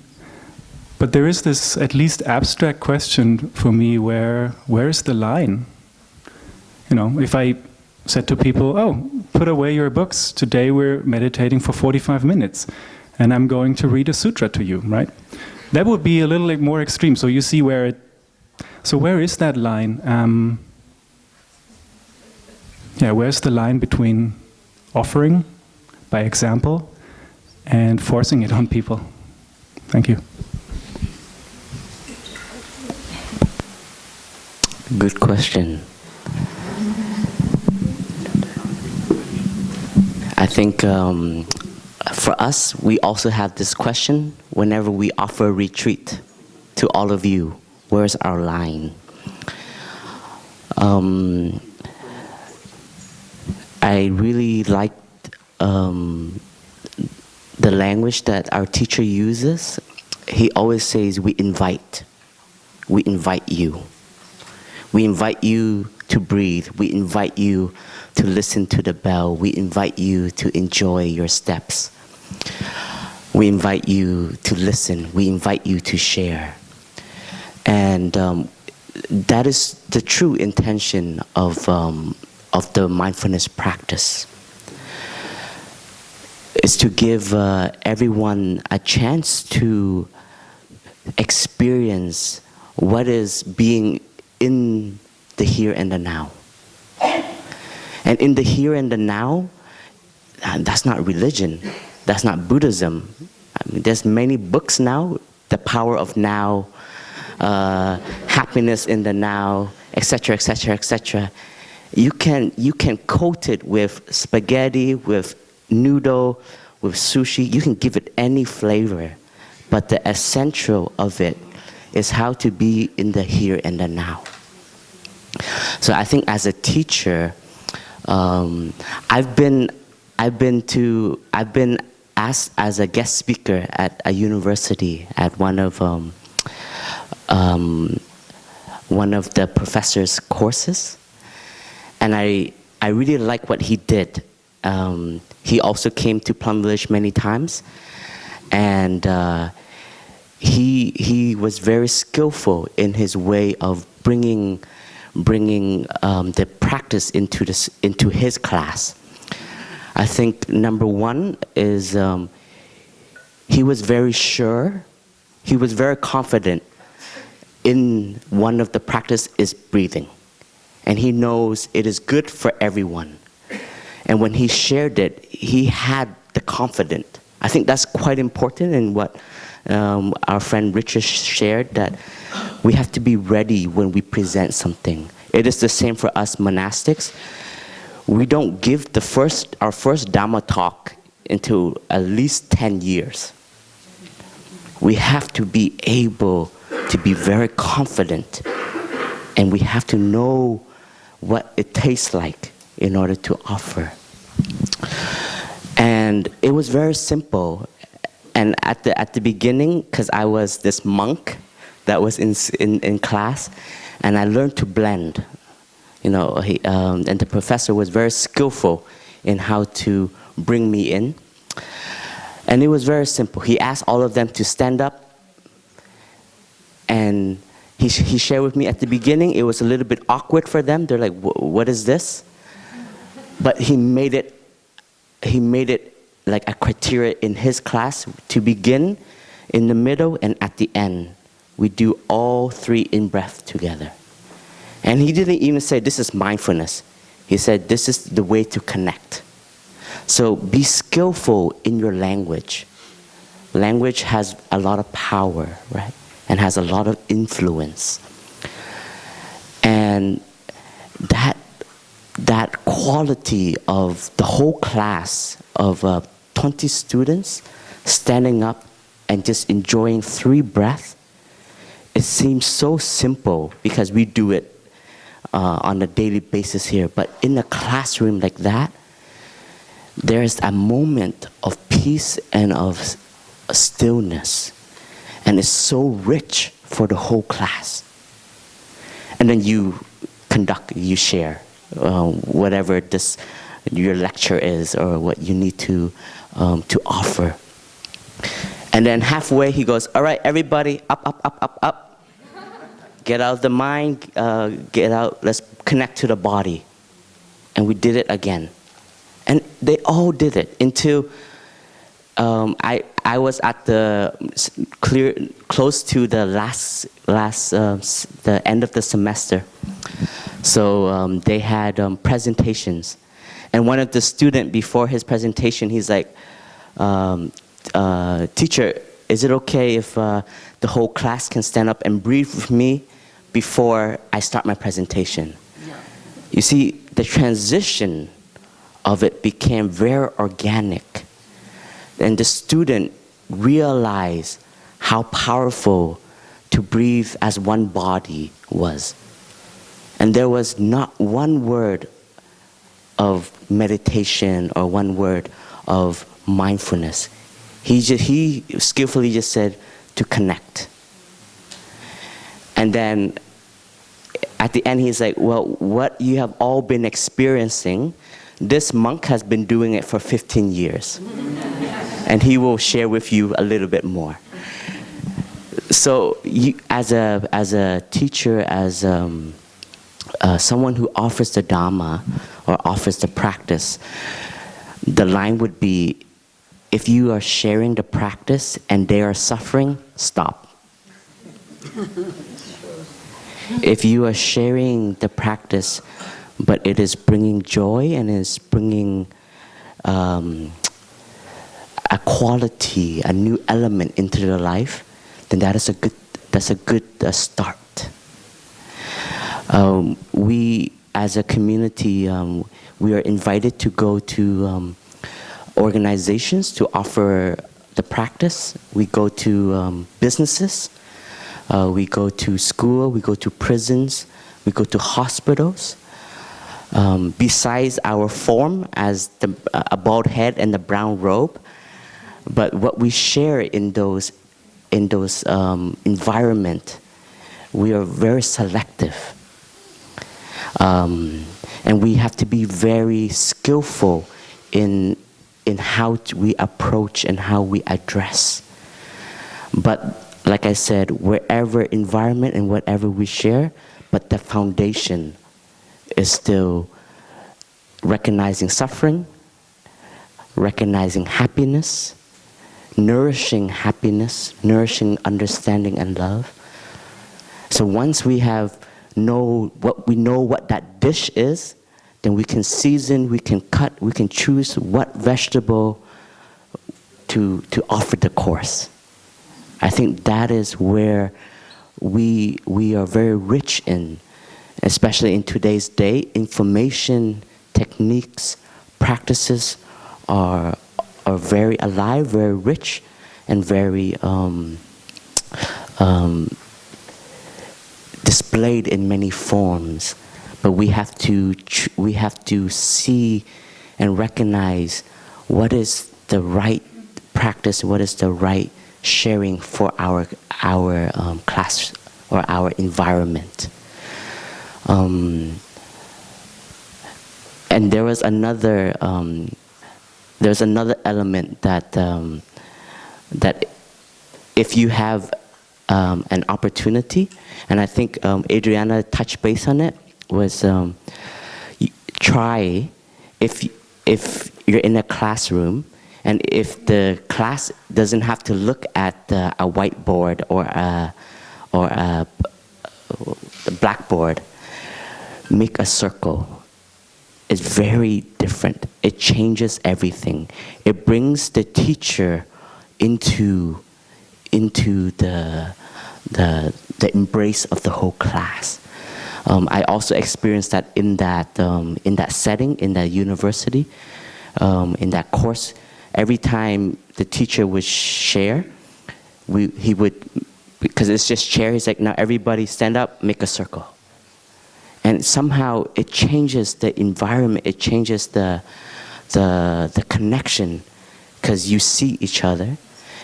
[SPEAKER 7] but there is this at least abstract question for me, where is the line? If I said to people, oh, put away your books, today we're meditating for 45 minutes, and I'm going to read a sutra to you, right? That would be a little more extreme, so you see where is that line? Where's the line between offering by example and forcing it on people? Thank you.
[SPEAKER 1] Good question. I think for us, we also have this question whenever we offer a retreat to all of you. Where's our line? I really liked the language that our teacher uses. He always says, we invite you. We invite you to breathe. We invite you to listen to the bell. We invite you to enjoy your steps. We invite you to listen. We invite you to share. And that is the true intention of the mindfulness practice. Is to give everyone a chance to experience what is being in the here and the now. And in the here and the now, that's not religion, that's not Buddhism. I mean, there's many books now, The Power of Now, Happiness in the Now, etc., etc., etc. You can coat it with spaghetti, with noodle, with sushi. You can give it any flavor, but the essential of it is how to be in the here and the now. So I think as a teacher, I've been asked as a guest speaker at a university at one of the professor's courses, and I really like what he did. He also came to Plum Village many times, and he was very skillful in his way of bringing the practice into his class. I think number one is he was very sure, he was very confident in one of the practice is breathing, and he knows it is good for everyone. And when he shared it, he had the confidence. I think that's quite important in what our friend Richard shared, that we have to be ready when we present something. It is the same for us monastics. We don't give our first Dhamma talk until at least 10 years. We have to be able to be very confident, and we have to know what it tastes like in order to offer. And it was very simple. And at the beginning, because I was this monk that was in class, and I learned to blend. And the professor was very skillful in how to bring me in. And it was very simple. He asked all of them to stand up, and he shared with me at the beginning, it was a little bit awkward for them. They're like, what is this? But he made it like a criteria in his class to begin, in the middle, and at the end. We do all three in-breath together. And he didn't even say this is mindfulness. He said this is the way to connect. So be skillful in your language. Language has a lot of power, right? And has a lot of influence. And that quality of the whole class of 20 students standing up and just enjoying 3 breaths, it seems so simple because we do it on a daily basis here. But in a classroom like that, there's a moment of peace and of stillness. And it's so rich for the whole class. And then you share whatever your lecture is or what you need to offer. And then halfway he goes, all right, everybody, up, up, up, up, up. Get out of the mind, get out, let's connect to the body. And we did it again. And they all did it until I was at close to the the end of the semester. So they had presentations. And one of the students, before his presentation, he's like, teacher, is it okay if the whole class can stand up and breathe with me before I start my presentation? Yeah. You see, the transition of it became very organic. And the student realized how powerful to breathe as one body was. And there was not one word of meditation or one word of mindfulness. He skillfully just said to connect. And then at the end he's like, well, what you have all been experiencing, this monk has been doing it for 15 years. And he will share with you a little bit more. So you, as a teacher, as someone who offers the Dhamma or offers the practice, the line would be, if you are sharing the practice and they are suffering, stop. If you are sharing the practice, but it is bringing joy and is bringing a quality, a new element into their life, then that's a good start. We, as a community, we are invited to go to organizations to offer the practice. We go to businesses, we go to school, we go to prisons, we go to hospitals. Besides our form as a bald head and the brown robe, but what we share in those environment, we are very selective. And we have to be very skillful in how we approach and how we address. But like I said, wherever environment and whatever we share, but the foundation is still recognizing suffering, recognizing happiness, nourishing understanding and love. So once we know what that dish is, then we can season, we can cut, we can choose what vegetable to offer the course. I think that is where we are very rich in, especially in today's day. Information, techniques, practices are very alive, very rich, and very displayed in many forms. But we have to see and recognize what is the right practice, what is the right sharing for our class or our environment. And there was another element that if you have an opportunity, and I think Adriana touched base on it, was try, if you're in a classroom, and if the class doesn't have to look at a whiteboard or a blackboard, make a circle. It's very different. It changes everything. It brings the teacher into the embrace of the whole class. I also experienced that in that setting, in that university, in that course. Every time the teacher would share, he would, because it's just chair, he's like, now everybody stand up, make a circle. And somehow it changes the environment, it changes the connection, because you see each other.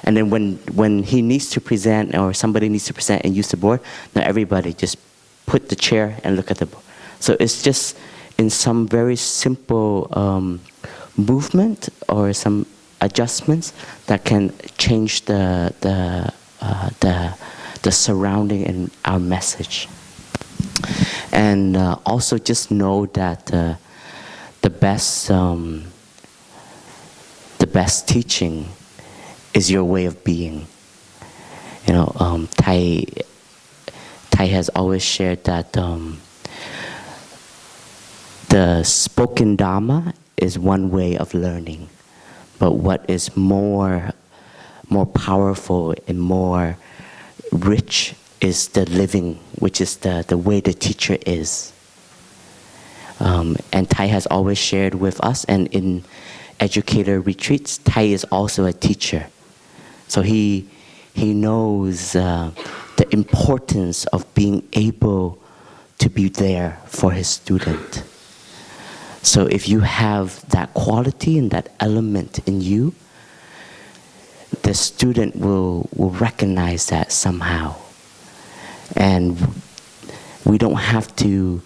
[SPEAKER 1] And then when he needs to present, or somebody needs to present and use the board, now everybody just put the chair and look at the board. So it's just in some very simple movement or some adjustments that can change the surrounding and our message. And also just know that the best teaching is your way of being. You know, Thai has always shared that the spoken Dharma is one way of learning, but what is more powerful and more rich is the living, which is the way the teacher is. And Thai has always shared with us, and in educator retreats, Thai is also a teacher. So he knows the importance of being able to be there for his student. So if you have that quality and that element in you, the student will recognize that somehow. And we don't have to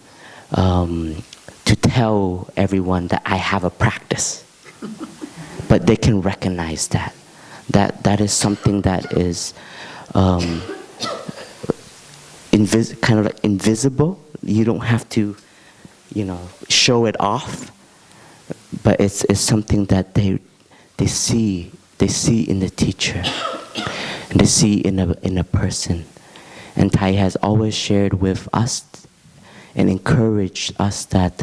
[SPEAKER 1] tell everyone that I have a practice, but they can recognize that. That is something that is kind of like invisible. You don't have to, show it off, but it's something that they see in the teacher, and they see in a person. And Thai has always shared with us and encouraged us that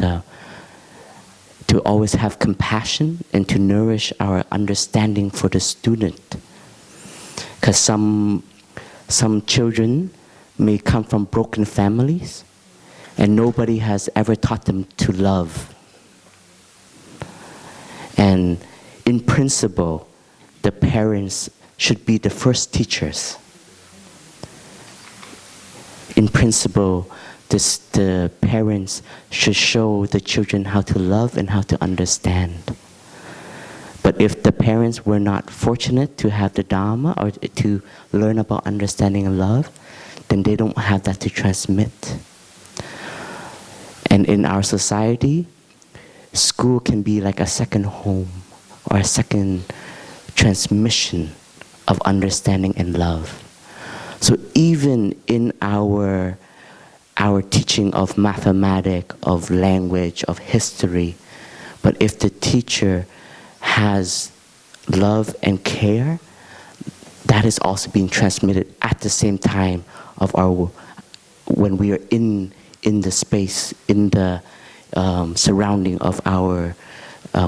[SPEAKER 1] to always have compassion and to nourish our understanding for the student. Because some children may come from broken families, and nobody has ever taught them to love. And in principle, the parents should be the first teachers. In principle, the parents should show the children how to love and how to understand. But if the parents were not fortunate to have the Dharma or to learn about understanding and love, then they don't have that to transmit. And in our society, school can be like a second home or a second transmission of understanding and love. So even in our teaching of mathematics, of language, of history, but if the teacher has love and care, that is also being transmitted at the same time of when we are in the space, in the surrounding of our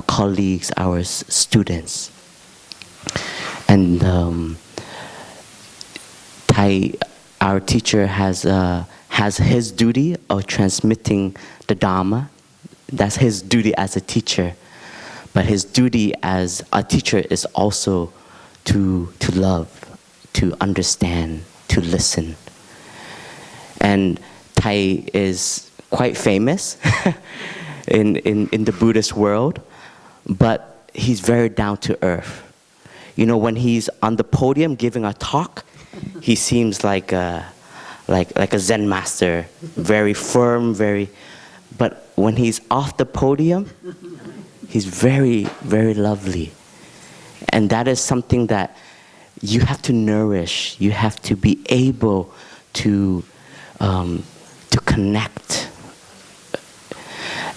[SPEAKER 1] colleagues, our students. And our teacher has his duty of transmitting the Dharma. That's his duty as a teacher. But his duty as a teacher is also to love, to understand, to listen. And Thai is quite famous in the Buddhist world, but he's very down to earth. When he's on the podium giving a talk, he seems like a Zen master, very firm, but when he's off the podium, he's very, very lovely. And that is something that you have to nourish. You have to be able to connect.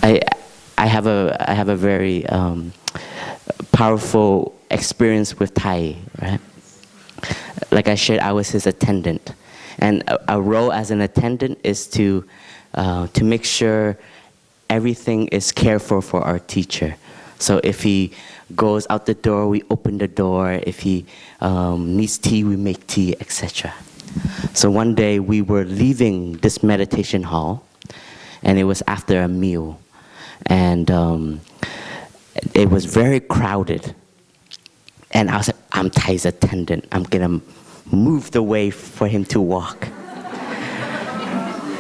[SPEAKER 1] I have a very powerful experience with Thai, right? Like I shared, I was his attendant. And a role as an attendant is to make sure everything is cared for our teacher. So if he goes out the door, we open the door. If he needs tea, we make tea, etc. So one day we were leaving this meditation hall, and it was after a meal. And it was very crowded. And I was like, I'm Thai's attendant. I'm going to move the way for him to walk.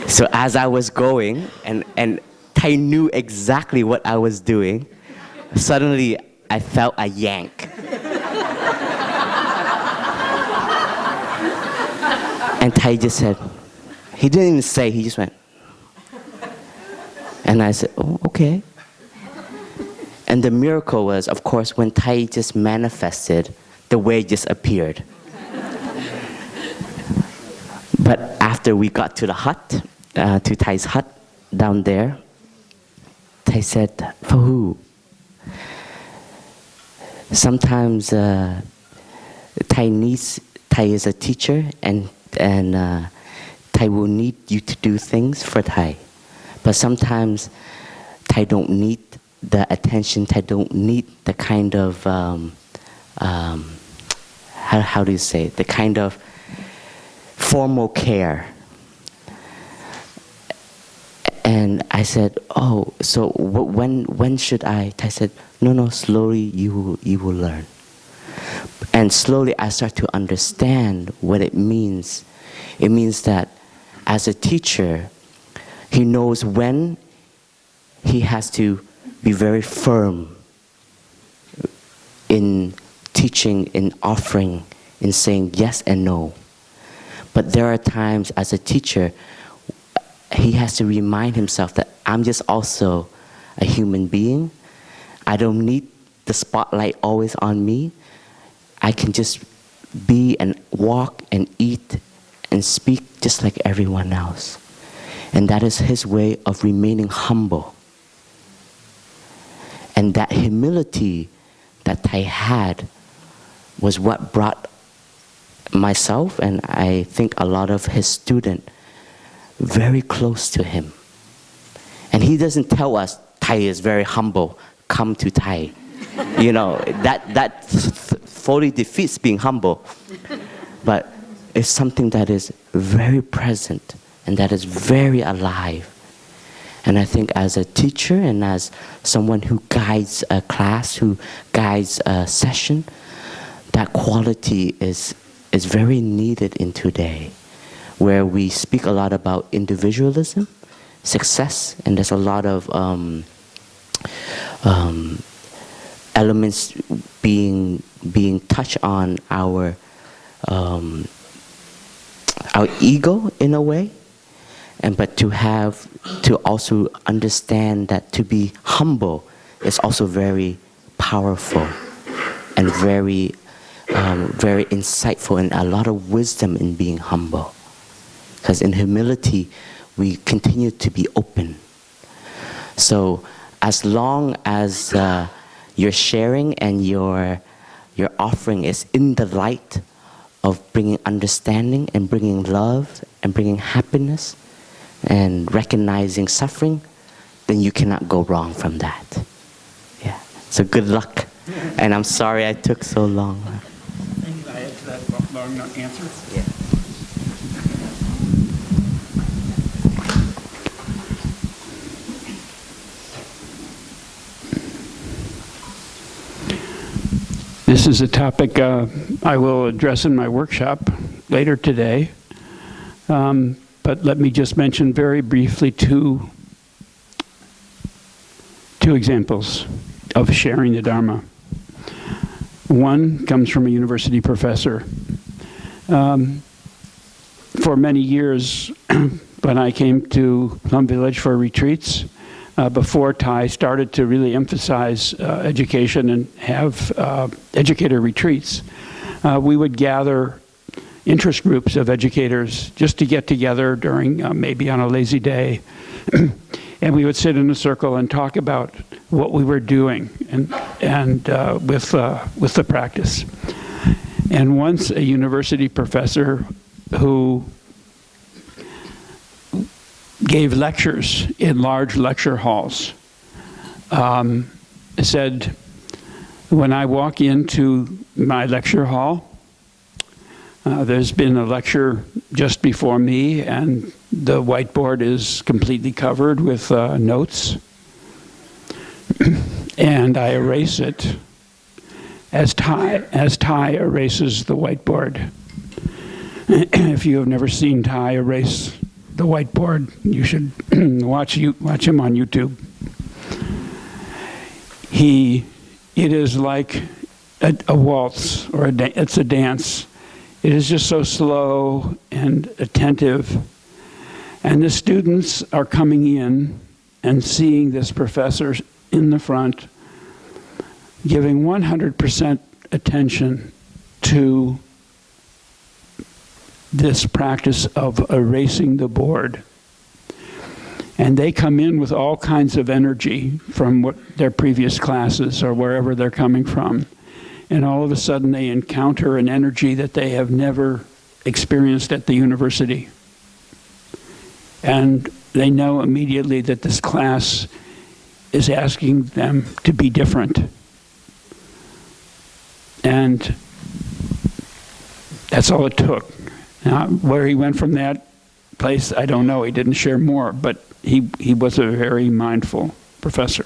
[SPEAKER 1] So as I was going, and Thai knew exactly what I was doing, suddenly I felt a yank. And Thai just said, he didn't even say, he just went. And I said, oh, okay. And the miracle was, of course, when Thai just manifested, the way just appeared. But after we got to the hut, to Thai's hut down there, Thai said, for who? Sometimes Thai is a teacher, and Thai will need you to do things for Thai. But sometimes Thai don't need the attention, Thai don't need the kind of, how do you say, the kind of formal care. And I said, oh, so when should I? Thai said, no, slowly you will learn. And slowly I start to understand what it means. It means that as a teacher, he knows when he has to be very firm in teaching, in offering, in saying yes and no. But there are times as a teacher, he has to remind himself that I'm just also a human being. I don't need the spotlight always on me. I can just be and walk and eat and speak just like everyone else. And that is his way of remaining humble. And that humility that Thai had was what brought myself, and I think a lot of his students, very close to him. And he doesn't tell us, Thai is very humble, come to Thai. You know, that fully defeats being humble. But it's something that is very present and that is very alive. And I think as a teacher and as someone who guides a class, who guides a session, that quality is very needed in today, where we speak a lot about individualism, success, and there's a lot of elements being touched on our ego in a way, but to also understand that to be humble is also very powerful and very insightful, and a lot of wisdom in being humble. Because in humility, we continue to be open. So as long as your sharing and your offering is in the light of bringing understanding and bringing love and bringing happiness and recognizing suffering, then you cannot go wrong from that. Yeah. So good luck. And I'm sorry I took so long.
[SPEAKER 2] Can I add to that long answer?
[SPEAKER 1] Yeah.
[SPEAKER 2] This is a topic I will address in my workshop later today. But let me just mention very briefly two examples of sharing the Dharma. One comes from a university professor. For many years, when I came to Plum Village for retreats, before Thai started to really emphasize education and have educator retreats, we would gather interest groups of educators just to get together during maybe on a lazy day. And we would sit in a circle and talk about what we were doing and with the practice. And once a university professor who gave lectures in large lecture halls said, when I walk into my lecture hall, there's been a lecture just before me, and the whiteboard is completely covered with notes. And I erase it as Ty erases the whiteboard. If you have never seen Ty erase the whiteboard, you should watch him on YouTube. It is like a waltz, or it's a dance. It is just so slow and attentive. And the students are coming in and seeing this professor in the front, giving 100% attention to this practice of erasing the board. And they come in with all kinds of energy from their previous classes or wherever they're coming from. And all of a sudden they encounter an energy that they have never experienced at the university. And they know immediately that this class is asking them to be different. And that's all it took. Now, where he went from that place, I don't know. He didn't share more, but he was a very mindful professor.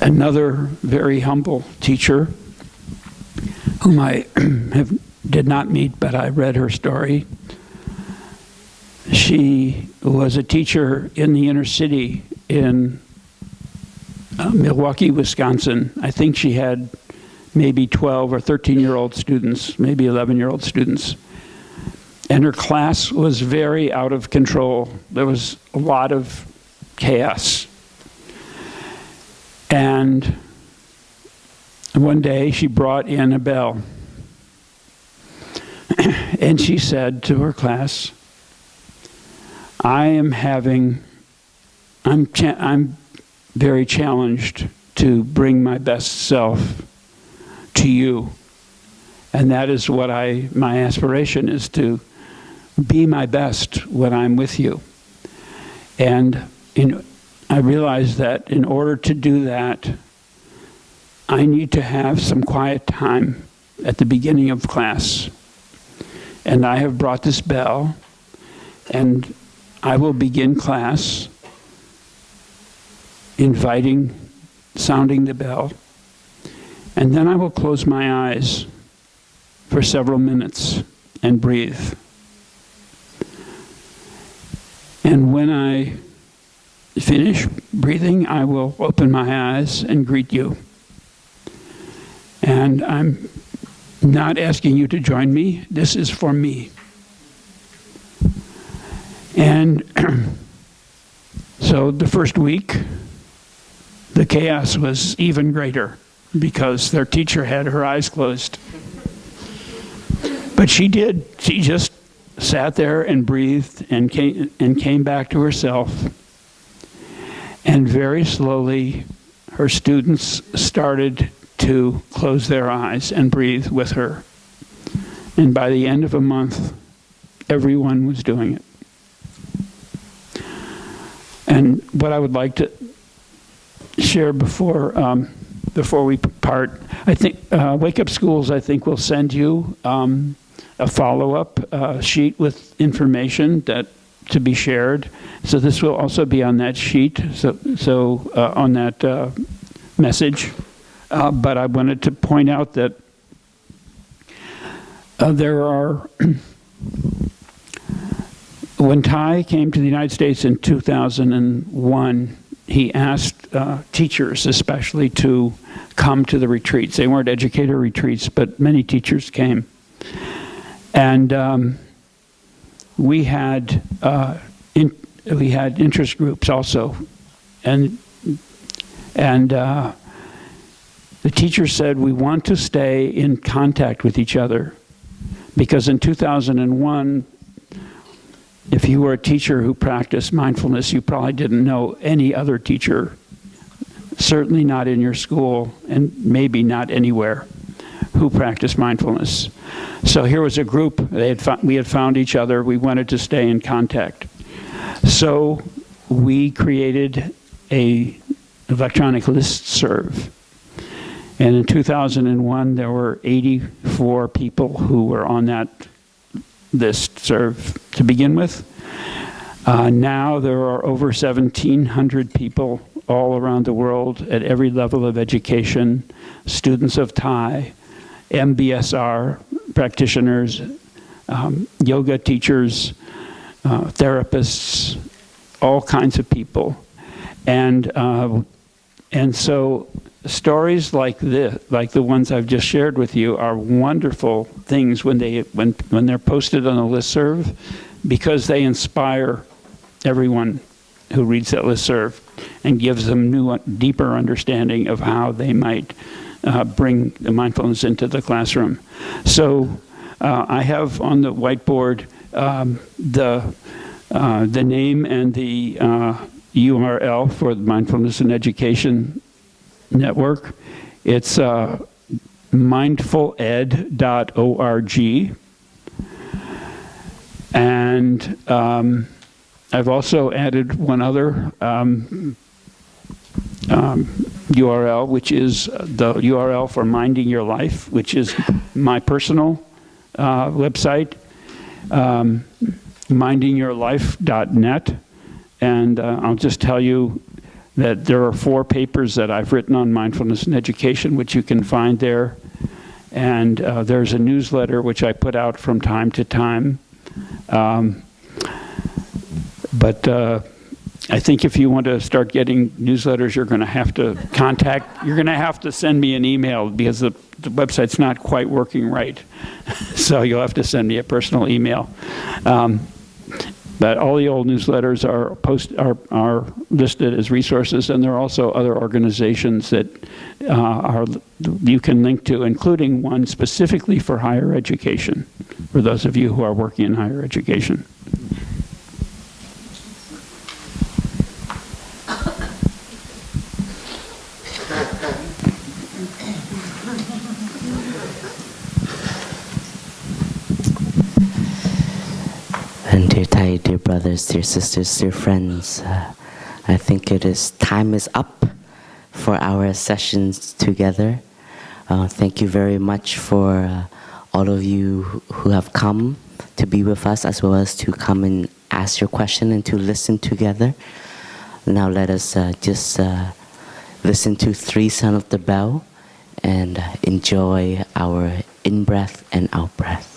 [SPEAKER 2] Another very humble teacher, whom I did not meet, but I read her story. She was a teacher in the inner city in Milwaukee, Wisconsin. I think she had maybe 12 or 13-year-old students, maybe 11-year-old students. And her class was very out of control. There was a lot of chaos. And one day she brought in a bell. And she said to her class, I'm very challenged to bring my best self to you. And that is what my aspiration is, to be my best when I'm with you. And I realized that in order to do that, I need to have some quiet time at the beginning of class. And I have brought this bell, and I will begin class sounding the bell, and then I will close my eyes for several minutes and breathe. And when I finish breathing, I will open my eyes and greet you. And I'm not asking you to join me. This is for me. And so the first week, the chaos was even greater because their teacher had her eyes closed. But she did. She just sat there and breathed and came back to herself. And very slowly, her students started to close their eyes and breathe with her. And by the end of a month, everyone was doing it. And what I would like to share before we part, I think Wake Up Schools, I think, will send you a follow-up sheet with information to be shared. So this will also be on that sheet, so on that message. But I wanted to point out that there are... When Ty came to the United States in 2001, he asked teachers especially to come to the retreats. They weren't educator retreats, but many teachers came. And we had interest groups also. And the teacher said, we want to stay in contact with each other. Because in 2001, if you were a teacher who practiced mindfulness, you probably didn't know any other teacher, certainly not in your school, and maybe not anywhere, who practiced mindfulness. So here was a group, we had found each other, we wanted to stay in contact. So we created a electronic listserv. And in 2001, there were 84 people who were on that listserv to begin with. Now there are over 1,700 people all around the world at every level of education, students of Thai, MBSR practitioners, yoga teachers, therapists, all kinds of people. And so stories like this, like the ones I've just shared with you, are wonderful things when they're posted on a listserv, because they inspire everyone who reads that listserv and gives them new, deeper understanding of how they might bring the mindfulness into the classroom. So I have on the whiteboard the name and the URL for the Mindfulness in Education Network. It's mindfuled.org. And I've also added one other URL, which is the URL for Minding Your Life, which is my personal website, mindingyourlife.net. And I'll just tell you that there are 4 papers that I've written on mindfulness and education, which you can find there. And there's a newsletter which I put out from time to time. But I think if you want to start getting newsletters, you're going to have to send me an email, because the website's not quite working right. So you'll have to send me a personal email. But all the old newsletters are listed as resources, and there are also other organizations that you can link to, including one specifically for higher education, for those of you who are working in higher education.
[SPEAKER 1] And dear Thai, dear brothers, dear sisters, dear friends, I think time is up for our sessions together. Thank you very much for all of you who have come to be with us, as well as to come and ask your question and to listen together. Now let us just listen to 3 sound of the bell and enjoy our in-breath and out-breath.